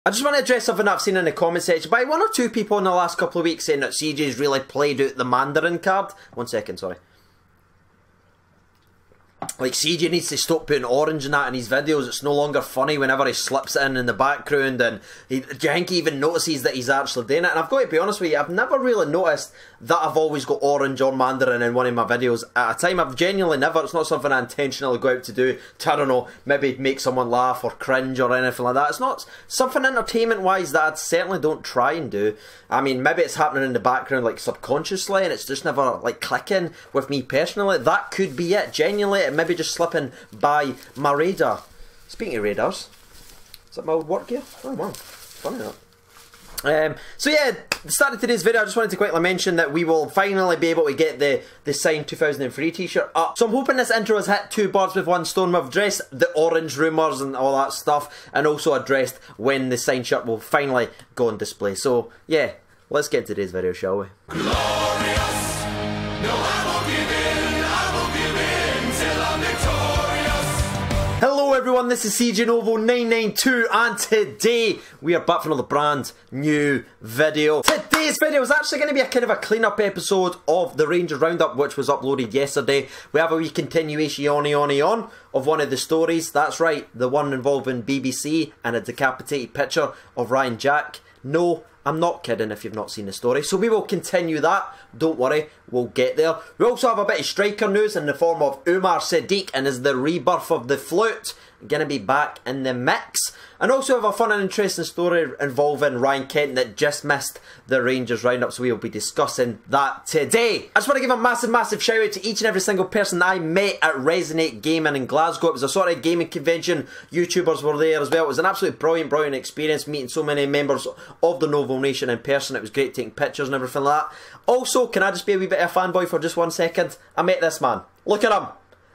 I just want to address something I've seen in the comment section by one or two people in the last couple of weeks saying that CJ's really played out the Mandarin card. 1 second, sorry. Like, CJ needs to stop putting orange in that in his videos. It's no longer funny whenever he slips it in the background, and do you think he even notices that he's actually doing it? And I've got to be honest with you, I've never really noticed that I've always got orange or Mandarin in one of my videos at a time. I've genuinely never, it's not something I intentionally go out to do to, I don't know, maybe make someone laugh or cringe or anything like that. It's not something entertainment wise that I certainly don't try and do. I mean, maybe it's happening in the background like subconsciously and it's just never like clicking with me personally. That could be it, genuinely. It maybe just slipping by my radar. Speaking of radars, is that my old work gear? Oh wow, funny that. So yeah, start of today's video, I just wanted to quickly mention that we will finally be able to get the signed 2003 t-shirt up. So I'm hoping this intro has hit 2 birds with 1 stone. We've addressed the orange rumours and all that stuff, and also addressed when the signed shirt will finally go on display. So yeah, let's get to today's video, shall we? Glorious. No, I won't give in till I'm victorious. Hello everyone, this is CJ Novo 992 and today we are back for another brand new video. Today's video is actually going to be a kind of a clean-up episode of the Rangers Roundup, which was uploaded yesterday. We have a wee continuation on of one of the stories. That's right, the one involving BBC and a decapitated picture of Ryan Jack. No, I'm not kidding if you've not seen the story. So we will continue that. Don't worry, we'll get there. We also have a bit of striker news in the form of Umar Sadiq and is the rebirth of the flute going to be back in the mix. And also have a fun and interesting story involving Ryan Kent that just missed the Rangers Roundup, so we will be discussing that today. I just want to give a massive shout out to each and every single person that I met at Resonate Gaming in Glasgow. It was a sort of gaming convention, YouTubers were there as well. It was an absolutely brilliant experience meeting so many members of the Novo Nation in person. It was great taking pictures and everything like that. Also, can I just be a wee bit of a fanboy for just 1 second? I met this man. Look at him.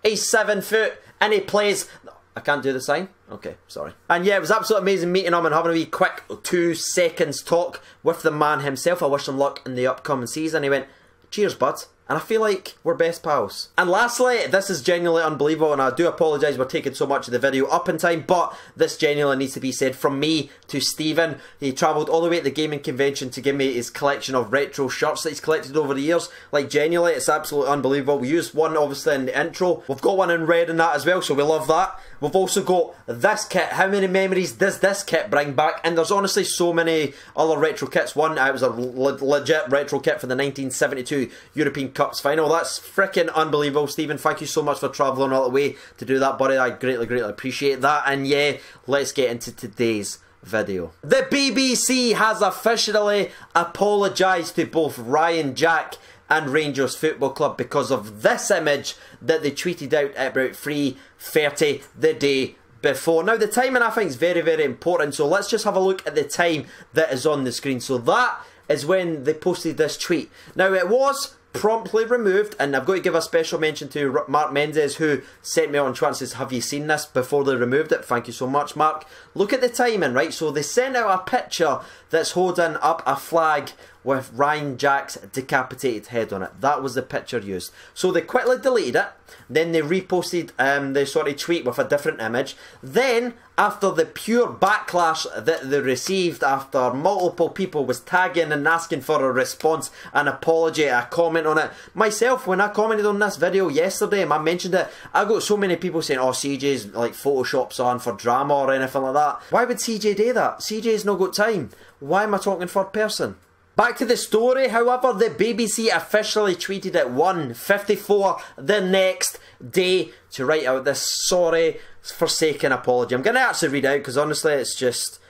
He's 7 foot and he plays... I can't do the sign? Okay, sorry. And yeah, it was absolutely amazing meeting him and having a wee quick 2 seconds talk with the man himself. I wish him luck in the upcoming season. He went, cheers bud. And I feel like we're best pals. And lastly, this is genuinely unbelievable, and I do apologise for taking so much of the video up in time, but this genuinely needs to be said from me to Stephen. He travelled all the way at the gaming convention to give me his collection of retro shirts that he's collected over the years. Like, genuinely, it's absolutely unbelievable. We used one, obviously, in the intro. We've got one in red in that as well, so we love that. We've also got this kit. How many memories does this kit bring back? And there's honestly so many other retro kits. One, it was a legit retro kit for the 1972 European Cups final. That's freaking unbelievable, Stephen. Thank you so much for travelling all the way to do that, buddy. I greatly appreciate that. And yeah, let's get into today's video. The BBC has officially apologised to both Ryan Jack and Rangers Football Club because of this image that they tweeted out at about 3:30 the day before. Now the timing I think is very important, so let's just have a look at the time that is on the screen. So that is when they posted this tweet. Now it was promptly removed, and I've got to give a special mention to Mark Mendes, who sent me on Twitter and says, have you seen this before they removed it? Thank you so much, Mark. Look at the timing, right? So they sent out a picture that's holding up a flag with Ryan Jack's decapitated head on it. That was the picture used. So they quickly deleted it, then they reposted the sort of tweet with a different image. Then, after the pure backlash that they received after multiple people was tagging and asking for a response, an apology, a comment on it. Myself, when I commented on this video yesterday and I mentioned it, I got so many people saying, oh, CJ's like photoshops on for drama or anything like that. Why would CJ do that? CJ's not got time. Why am I talking third person? Back to the story, however, the BBC officially tweeted at 1:54 the next day to write out this sorry forsaken apology. I'm going to actually read out because honestly it's just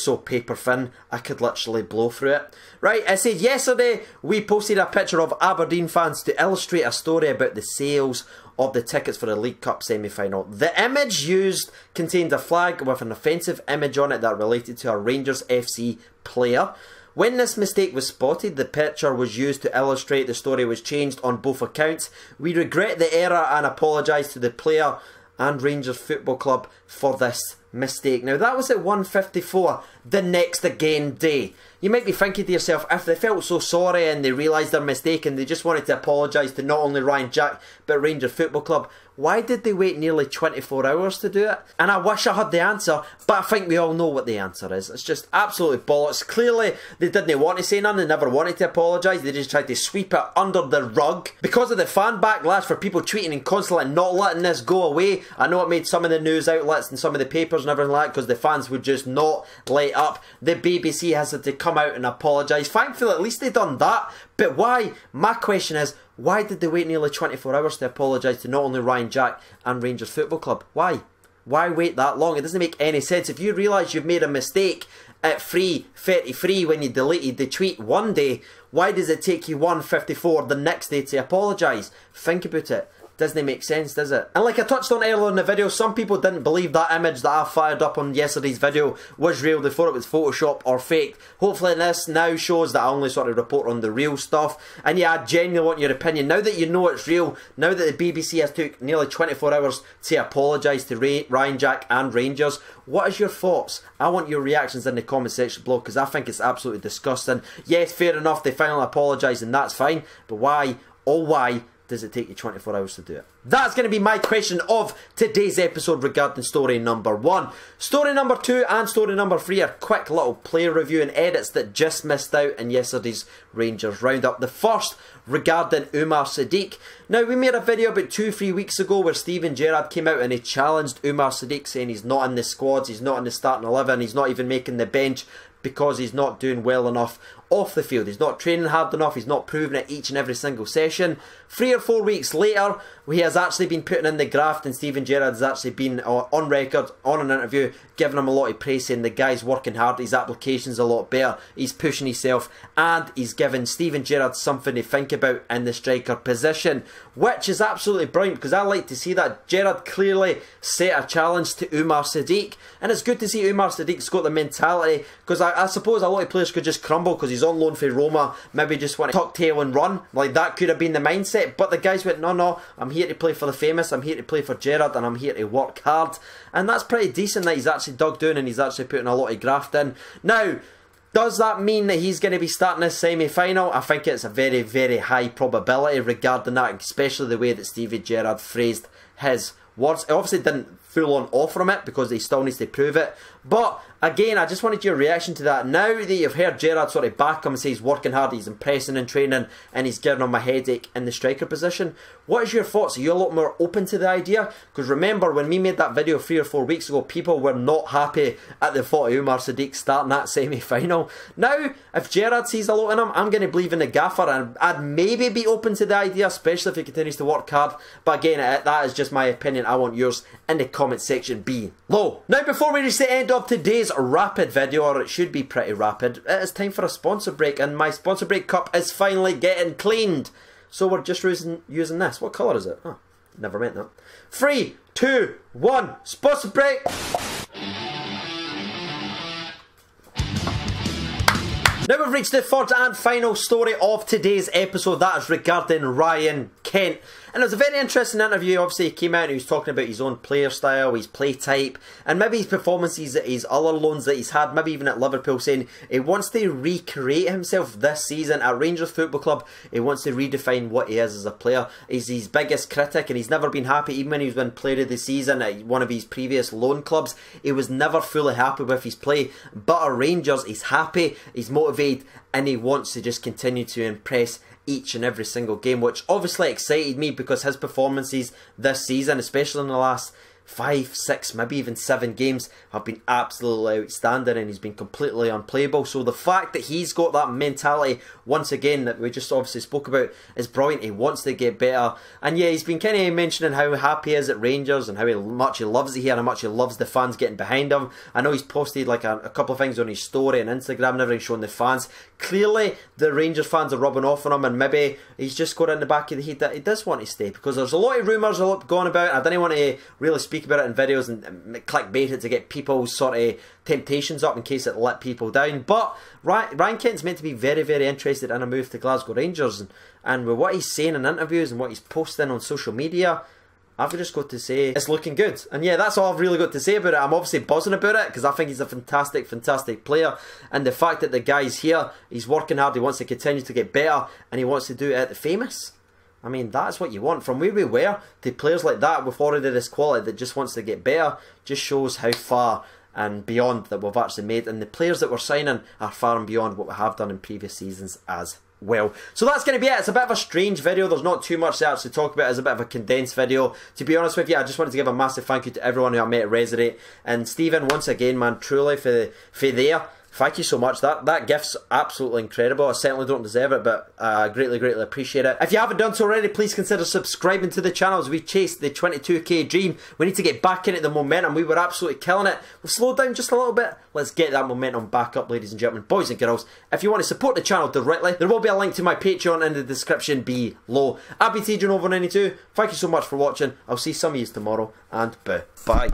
so paper thin, I could literally blow through it. Right, it said, yesterday we posted a picture of Aberdeen fans to illustrate a story about the sales of the tickets for the League Cup semi-final. The image used contained a flag with an offensive image on it that related to a Rangers FC player. When this mistake was spotted, the picture was used to illustrate the story was changed on both accounts. We regret the error and apologise to the player and Rangers Football Club for this mistake. Now that was at 1:54 the next again day. you might be thinking to yourself, if they felt so sorry and they realised their mistake and they just wanted to apologise to not only Ryan Jack but Rangers Football Club, why did they wait nearly 24 hours to do it? And I wish I had the answer, but I think we all know what the answer is. It's just absolutely bollocks. Clearly, they didn't want to say none, they never wanted to apologise, they just tried to sweep it under the rug. Because of the fan backlash for people tweeting and constantly not letting this go away, I know it made some of the news outlets and some of the papers and everything like that because the fans would just not light up. The BBC has had to come out and apologise. Thankfully, at least they've done that. But why? My question is, why did they wait nearly 24 hours to apologise to not only Ryan Jack and Rangers Football Club? Why? Why wait that long? It doesn't make any sense. If you realise you've made a mistake at 3:33 when you deleted the tweet one day, why does it take you 1:54 the next day to apologise? Think about it. Doesn't make sense, does it? And like I touched on earlier in the video, some people didn't believe that image that I fired up on yesterday's video was real. They thought it was Photoshop or fake. Hopefully this now shows that I only sort of report on the real stuff. And yeah, I genuinely want your opinion. Now that you know it's real, now that the BBC has took nearly 24 hours to apologise to Ryan Jack and Rangers, what is your thoughts? I want your reactions in the comment section below because I think it's absolutely disgusting. Yes, fair enough, they finally apologised and that's fine. But why, oh why, does it take you 24 hours to do it? That's going to be my question of today's episode regarding story number 1. Story number 2 and story number 3 are quick little player review and edits that just missed out in yesterday's Rangers roundup. The first regarding Umar Sadiq. Now, we made a video about 2-3 weeks ago where Gerrard came out and he challenged Umar Sadiq, saying he's not in the squads, he's not in the starting 11, he's not even making the bench because he's not doing well enough off the field. He's not training hard enough, he's not proving it each and every single session. 3 or 4 weeks later, he has actually been putting in the graft and Gerrard has actually been on record, on an interview, giving him a lot of praise, saying the guy's working hard, his application's a lot better, he's pushing himself, and he's given Gerrard something to think about in the striker position, which is absolutely brilliant because I like to see that. Gerrard clearly set a challenge to Umar Sadiq, and it's good to see Umar Sadiq's got the mentality, because I suppose a lot of players could just crumble because he's on loan for Roma, maybe just want to tuck tail and run, like that could have been the mindset, but the guys went, no, I'm here to play for the famous, I'm here to play for Gerrard, and I'm here to work hard, and that's pretty decent that he's actually dug down and he's actually putting a lot of graft in. Now, does that mean that he's going to be starting this semi-final? I think it's a very, very high probability regarding that, especially the way that Gerrard phrased his words. He obviously didn't full on offer him it because he still needs to prove it, but again, I just wanted your reaction to that. Now that you've heard Gerrard sort of back him and say he's working hard, he's impressing in training, and he's giving him a headache in the striker position, what is your thoughts? Are you a lot more open to the idea? Because remember, when we made that video 3 or 4 weeks ago, people were not happy at the thought of Umar Sadiq starting that semi-final. Now, if Gerrard sees a lot in him, I'm going to believe in the gaffer, and I'd maybe be open to the idea, especially if he continues to work hard. But again, that is just my opinion. I want yours in the comment section below. Now, before we reach the end of today's rapid video, or it should be pretty rapid, it is time for a sponsor break, and my sponsor break cup is finally getting cleaned. So we're just using this. What colour is it? Oh, never meant that. 3, 2, 1, sponsor break! Now we've reached the third and final story of today's episode. That is regarding Ryan Kent. And it was a very interesting interview. Obviously, he came out and he was talking about his own player style, his play type, and maybe his performances at his other loans that he's had, maybe even at Liverpool, saying he wants to recreate himself this season at Rangers Football Club. He wants to redefine what he is as a player. He's his biggest critic and he's never been happy. Even when he was player of the season at one of his previous loan clubs, he was never fully happy with his play. But at Rangers, he's happy, he's motivated, and he wants to just continue to impress each and every single game, which obviously excited me because his performances this season, especially in the last 5, 6, maybe even 7 games, have been absolutely outstanding, and he's been completely unplayable. So the fact that he's got that mentality once again that we just obviously spoke about is brilliant. He wants to get better, and yeah, he's been kind of mentioning how happy he is at Rangers and how much he loves it here and how much he loves the fans getting behind him. I know he's posted like a couple of things on his story and Instagram and everything showing the fans. Clearly the Rangers fans are rubbing off on him, and maybe he's just got in the back of the head that he does want to stay, because there's a lot of rumours going about. I didn't want to really speak about it in videos and clickbait it to get people's sort of temptations up in case it let people down, but Ryan Kent's meant to be very, very interested in a move to Glasgow Rangers, and with what he's saying in interviews and what he's posting on social media, I've just got to say it's looking good. And yeah, that's all I've really got to say about it. I'm obviously buzzing about it because I think he's a fantastic, fantastic player. And the fact that the guy's here, he's working hard, he wants to continue to get better, and he wants to do it at the Famous. I mean, that's what you want. From where we were to players like that with already this quality that just wants to get better, just shows how far and beyond that we've actually made. And the players that we're signing are far and beyond what we have done in previous seasons as well. So that's going to be it. It's a bit of a strange video. There's not too much to actually talk about. It's a bit of a condensed video. To be honest with you, I just wanted to give a massive thank you to everyone who I met at Resurrect. And Stephen, once again, man, truly for there. Thank you so much. That gift's absolutely incredible. I certainly don't deserve it, but I greatly, greatly appreciate it. If you haven't done so already, please consider subscribing to the channel as we chase the 22k dream. We need to get back into the momentum. We were absolutely killing it. We've slowed down just a little bit. Let's get that momentum back up, ladies and gentlemen, boys and girls. If you want to support the channel directly, there will be a link to my Patreon in the description below. I've been TJ Over 92. Thank you so much for watching. I'll see some of you tomorrow, and bye.